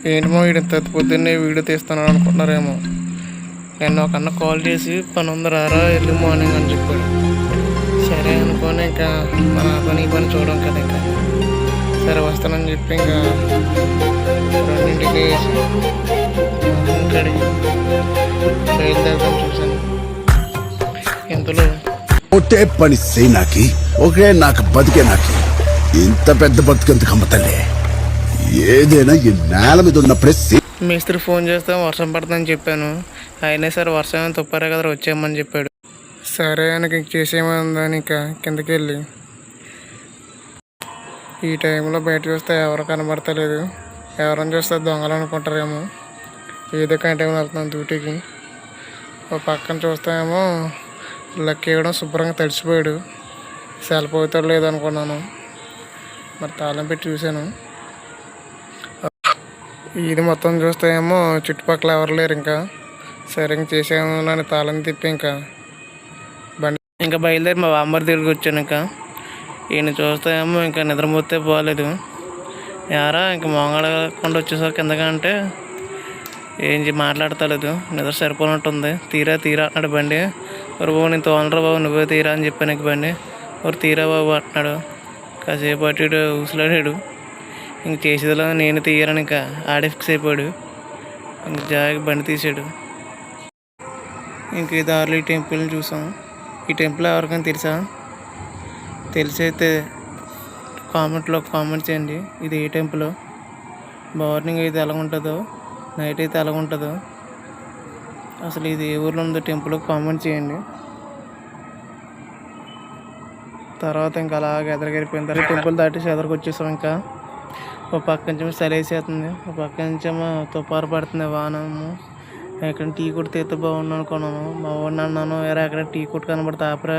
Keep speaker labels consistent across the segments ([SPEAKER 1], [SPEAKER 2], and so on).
[SPEAKER 1] ఏంటమో వీడు ఇంత పొద్దున్నే వీడియో తీస్తున్నాడు అనుకుంటున్నారేమో. నేను ఒక అన్న కాల్ చేసి పని ఉంది రారా ఎర్లీ మార్నింగ్ అని చెప్పాడు. సరే అనుకోని ఇంకా మన పని ఈ పని చూడడం కదా, ఇంకా సరే వస్తానని చెప్పి ఇంకా 2ంటికి వేసి కడిగి బయలుదేరడం చూశాను. ఇంతలో
[SPEAKER 2] ఒకటే పని చేయి నాకి, ఒకే నాకు బతికే నాకి. ఇంత పెద్ద బతుకెందుకు అమ్మతలే, ఏదైనా ఈ నేల మీద ఉన్నప్పుడే
[SPEAKER 1] మేస్త్రి ఫోన్ చేస్తే వర్షం పడుతుందని చెప్పాను. అయినా సరే వర్షం ఏమైనా తుప్పారే కదా వచ్చేయమని చెప్పాడు. సరే ఆయనకి చేసేయమందని ఇంకా కిందకి వెళ్ళి ఈ టైంలో బయట చూస్తే ఎవరు కనబడతలేదు. ఎవరైనా చూస్తే దొంగలు అనుకుంటారేమో. ఏదో టైంలో వెళ్తున్నాను డ్యూటీకి. ఒక పక్కన చూస్తామేమో లక్కీ ఇవ్వడం శుభ్రంగా తడిచిపోయాడు. సెల్ పోతాడు లేదనుకున్నాను. మరి తాళం పెట్టి చూశాను. ఇది మొత్తం చూస్తాయేమో చుట్టుపక్కల ఎవరు లేరు. ఇంకా సరే ఇంక చేసాము నన్ను తాళం తిప్పి ఇంకా బయలుదేరి మా బామ్మర్ దగ్గరికి వచ్చాను. ఇంకా ఈయన చూస్తాయేమో ఇంకా నిద్రపోతే పోలేదు. యారా ఇంకా మొంగళకుండా వచ్చేసరికి కిందకంటే ఏం మాట్లాడతలేదు, నిద్ర సరిపోనట్టుంది. తీరా అన్నాడు బండి. ఒక బాబు నేను తోనరా బాబు నువ్వే తీరా అని చెప్పాను. ఇంక బండి ఒక తీరా బాబు అంటున్నాడు. కాసేపు అటు ఊసులాడాడు. ఇంక చేసేదిలో నేను తీయరని ఇంకా ఆడే ఫిక్స్ అయిపోయాడు. ఇంక జాగి బండి తీసాడు. ఇంక ఈ దారిలో ఈ టెంపుల్ని చూసాం. ఈ టెంపుల్ ఎవరికైనా తెలుసా? తెలిసైతే కామెంట్లో కామెంట్ చేయండి. ఇది ఏ టెంపుల్, మార్నింగ్ అయితే ఎలా ఉంటుందో, నైట్ అయితే ఎలా ఉంటుందో, అసలు ఇది ఏ ఊర్లో ఉందో టెంపుల్ కామెంట్ చేయండి. తర్వాత ఇంకా అలాగే ఎదరగలిపోయిన తర్వాత టెంపుల్ దాటి ఎదరికి వచ్చేసాం. ఇంకా ఒక పక్క నుంచి చలి వేసేస్తుంది, ఒక పక్క నుంచేమో తుపారు పడుతుంది వానము. ఎక్కడ టీ కొట్టు తీస్తే బాగుండు అనుకున్నాను. మా వాడిని అన్నాను, ఎరా ఎక్కడ టీ కొట్టు కనబడితే ఆపరా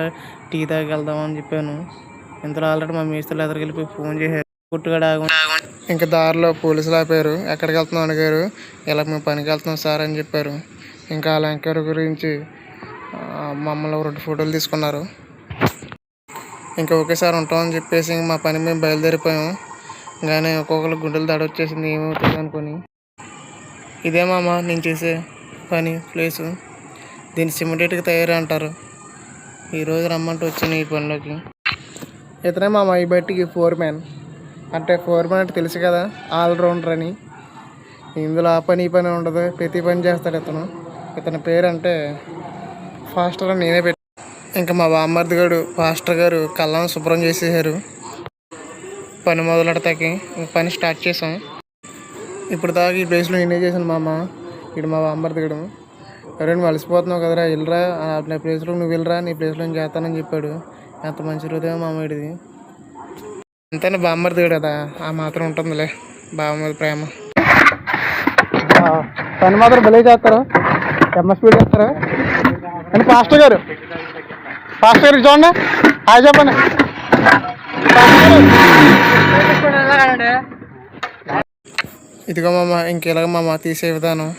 [SPEAKER 1] టీ తాగి వెళ్దామని చెప్పాను. ఇంతలో ఆల్రెడీ మా మేస్త్రీలు ఎదరికెళ్ళిపోయి ఫోన్ చేశారు. కొట్టుగా ఆగు. ఇంకా దారిలో పోలీసులు ఆపారు. ఎక్కడికి వెళ్తున్నాం అడిగారు. ఇలా మేము పనికి వెళ్తున్నాం సార్ అని చెప్పారు. ఇంకా ఆ లంకర్ గురించి మమ్మల్ని 2 ఫోటోలు తీసుకున్నారు. ఇంకా ఒకేసారి ఉంటామని చెప్పేసి మా పని మేము బయలుదేరిపోయాము. కానీ ఒక్కొక్కరు గుండెలు దాడి వచ్చేసింది ఏమవుతుంది అనుకొని. ఇదే మామ నేను చేసే పని ప్లేసు. దీన్ని సిమెంటేట్గా తయారు అంటారు. ఈరోజు రమ్మంటూ వచ్చాను ఈ పనిలోకి. ఇతనే మామ ఈ బట్టికి 4 మ్యాన్. అంటే 4 మ్యాన్ అంటే తెలుసు కదా, ఆల్రౌండర్ అని. ఇందులో ఆ పని ఈ పని ఉండదు, ప్రతి పని చేస్తాడు ఇతను. ఇతని పేరు అంటే ఫాస్టర్ అని నేనే పెట్టాను. ఇంకా మా బామ్మర్ది గారు ఫాస్టర్ గారు కళ్ళను శుభ్రం చేసేసారు. పని మొదలెడతాకి పని స్టార్ట్ చేసాం. ఇప్పుడు దాకా ఈ ప్లేస్లో నేనే చేశాను మామ. ఇటు మా బామ్మర్ది గారు, ఎవరైనా మలిసిపోతున్నావు కదరా వెళ్ళరా, నా ప్లేస్లో నువ్వు వెళ్ళరా, నీ ప్లేస్లో నేను చేస్తానని చెప్పాడు. ఎంత మంచి హృదయం మామ ఇడిది. అంతేనా బామ్మర్ది గారు కదా, ఆ మాత్రం ఉంటుందిలే బామ్మర్ది ప్రేమ. పని మాత్రం భలే చేస్తారు, స్పీడ్ చేస్తారు. అని ఫాస్టర్ గారు చూడండి, హాయ్ చెప్పండి. ఇదిగో మామ ఇంకెలాగ మామ తీసే విధానం.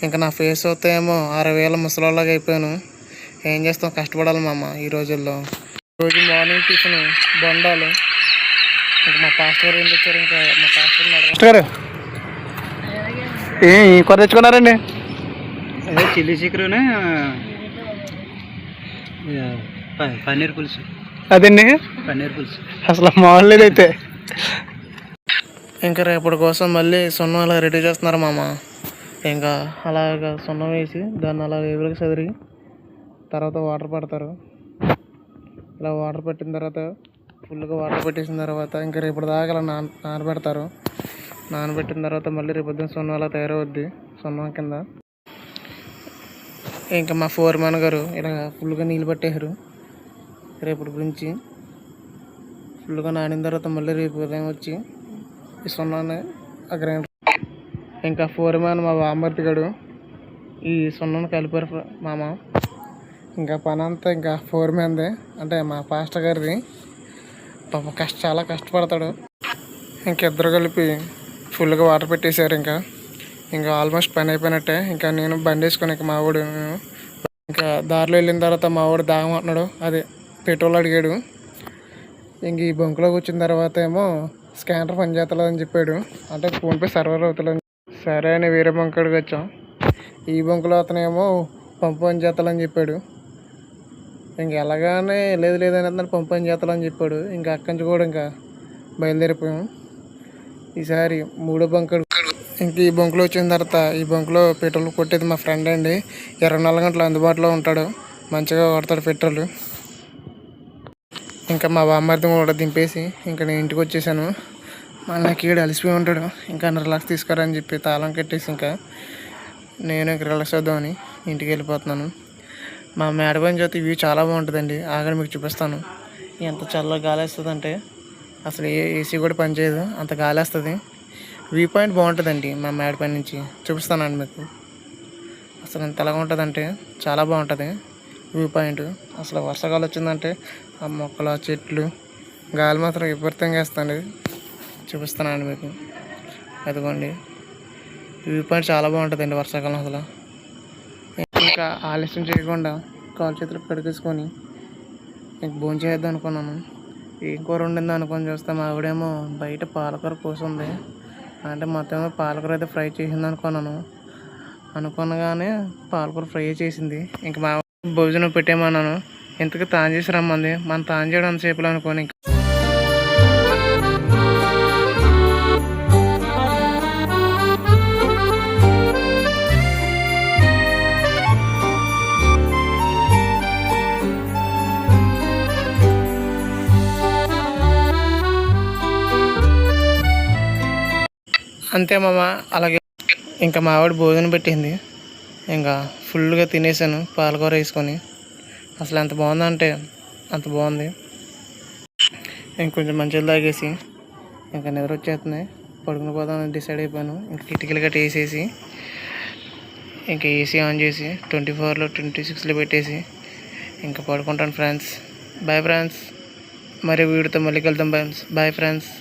[SPEAKER 1] ఇంకా నా ఫేస్ వస్తే ఏమో 60,000 ముసలాగా అయిపోయాను. ఏం చేస్తాం, కష్టపడాలి మామ ఈ రోజుల్లో. రోజు మార్నింగ్ టిఫిన్ బొండాలు. ఇంకా మా పాస్టర్ గారు ఏం తెచ్చారు, ఇంకా మా పాస్టర్ గారు ఏ కూర తెచ్చుకున్నారండి?
[SPEAKER 3] అదే చిల్లీ చికెన్, పన్నీర్ పులుసు.
[SPEAKER 1] అదండి
[SPEAKER 3] పన్నీర్ పులుసు
[SPEAKER 1] అసలు మామూలు అయితే. ఇంకా రేపటి కోసం మళ్ళీ సున్నం అలా రెడీ చేస్తున్నారు మామ. ఇంకా అలాగా సున్నం వేసి దాన్ని అలా వేగులకు చదిరి తర్వాత వాటర్ పడతారు. ఇలా వాటర్ పట్టిన తర్వాత ఫుల్గా వాటర్ పెట్టేసిన తర్వాత ఇంకా రేపటి దాకా అలా నానబెడతారు. నానబెట్టిన తర్వాత మళ్ళీ రేపు పొద్దున్న సున్నం అలా తయారవుద్ది సున్నం కింద. ఇంకా మా 4 మ్యాన్ గారు ఇలా ఫుల్గా నీళ్ళు పట్టేశారు. రేపటి గురించి ఫుల్గా నానిన తర్వాత మళ్ళీ రేపు ఉదయం వచ్చి ఈ సున్నాన్ని ఆ గ్రైండర్. ఇంకా 4 మ్యాన్ మా బామ్మర్ది గారు ఈ సున్నాను కలిపారు మామ. ఇంకా పని అంతా ఇంకా 4 మ్యాన్దే, అంటే మా పాస్టర్ గారిది. పాప చాలా కష్టపడతాడు. ఇంకిద్దరు కలిపి ఫుల్గా వాటర్ పెట్టేశారు. ఇంకా ఆల్మోస్ట్ పని అయిపోయినట్టే. ఇంకా నేను బండి వేసుకొని ఇంకా మా వాడు ఇంకా దారిలో వెళ్ళిన తర్వాత మా వాడు దాగమంటున్నాడు, అదే పెట్రోల్ అడిగాడు. ఇంక ఈ బంకులోకి వచ్చిన తర్వాత ఏమో స్కానర్ పనిచేస్తలేదని చెప్పాడు. అంటే ఫోన్పే సర్వర్ అవుతలేదు. సరే అని వేరే బంకుడికి వచ్చాం. ఈ బంకులో అతనేమో పంపు అని చేస్తాలని చెప్పాడు. ఇంక ఎలాగానే లేదు లేదని అతను పంపు అని చేస్తాలని చెప్పాడు. ఇంకా అక్కడి నుంచి కూడా ఇంకా బయలుదేరిపోయాం. ఈసారి మూడో బంకుడు. ఇంక ఈ బంకులో వచ్చిన తర్వాత ఈ బంకులో పెట్రోల్ కొట్టేది మా ఫ్రెండ్ అండి. 24 గంటలు అందుబాటులో ఉంటాడు, మంచిగా కొడతాడు పెట్రోల్. ఇంకా మా బామ్మర్ది కూడా దింపేసి ఇంకా నేను ఇంటికి వచ్చేసాను. మళ్ళీ కీడు అలసిపోయి ఉంటాడు, ఇంకా రిలాక్స్ తీసుకురా అని చెప్పి తాళం కట్టేసి ఇంకా నేను ఇంక రిలాక్స్ అవుదామని ఇంటికి వెళ్ళిపోతున్నాను. మా మేడ పైన చూస్తే వ్యూ చాలా బాగుంటుందండి. ఆగని మీకు చూపిస్తాను. ఎంత చల్లగా గాలి వస్తుందంటే అసలు ఏసీ కూడా పనిచేయదు, అంత గాలి వస్తుంది. వ్యూ పాయింట్ బాగుంటుందండి. మా మేడ పైన నుంచి చూపిస్తానండి మీకు. అసలు ఎంత ఎలాగ ఉంటుందంటే చాలా బాగుంటుంది వ్యూ పాయింట్. అసలు వర్షాకాలం వచ్చిందంటే ఆ మొక్కలు, చెట్లు, గాలి మాత్రం విపరీతంగా వేస్తుంది. చూపిస్తానండి మీకు. అదిగోండి వ్యూ పాయింట్ చాలా బాగుంటుందండి వర్షాకాలం. అసలు ఇంకా ఆలస్యం చేయకుండా కాలు చేతులు కడిగేసుకొని ఇంక భోజనం చేద్దాం అనుకున్నాను. ఏం కూర ఉండిందో అనుకొని చూస్తే మా ఆవిడేమో బయట పాలకూర కూసుంది. అంటే మొత్తం పాలకూర అయితే ఫ్రై చేసింది అనుకునగానే పాలకూర ఫ్రై చేసింది. ఇంక మా భోజనం పెట్టేమన్నాను. ఇంతకు తాను చేసి రమ్మంది. మనం తాను చేయడం అంతసేపులో అనుకోని అంతే మామ. అలాగే ఇంకా మా ఆవిడ భోజనం పెట్టింది. ఇంకా ఫుల్గా తినేసాను పాలకూర వేసుకొని. అసలు ఎంత బాగుందంటే అంత బాగుంది. ఇంకొంచెం మంచిగా తాగేసి ఇంకా నిద్ర వచ్చేస్తుంది, పడుకుని పోదామని డిసైడ్ అయిపోయాను. ఇంకా కిటికీలు గట్ట వేసేసి ఇంకా ఏసీ ఆన్ చేసి 24లో 26లో పెట్టేసి ఇంకా పడుకుంటాను ఫ్రెండ్స్. Bye friends. మరి వీడితో మళ్ళీ కలుద్దాం ఫ్రెండ్స్. Bye friends.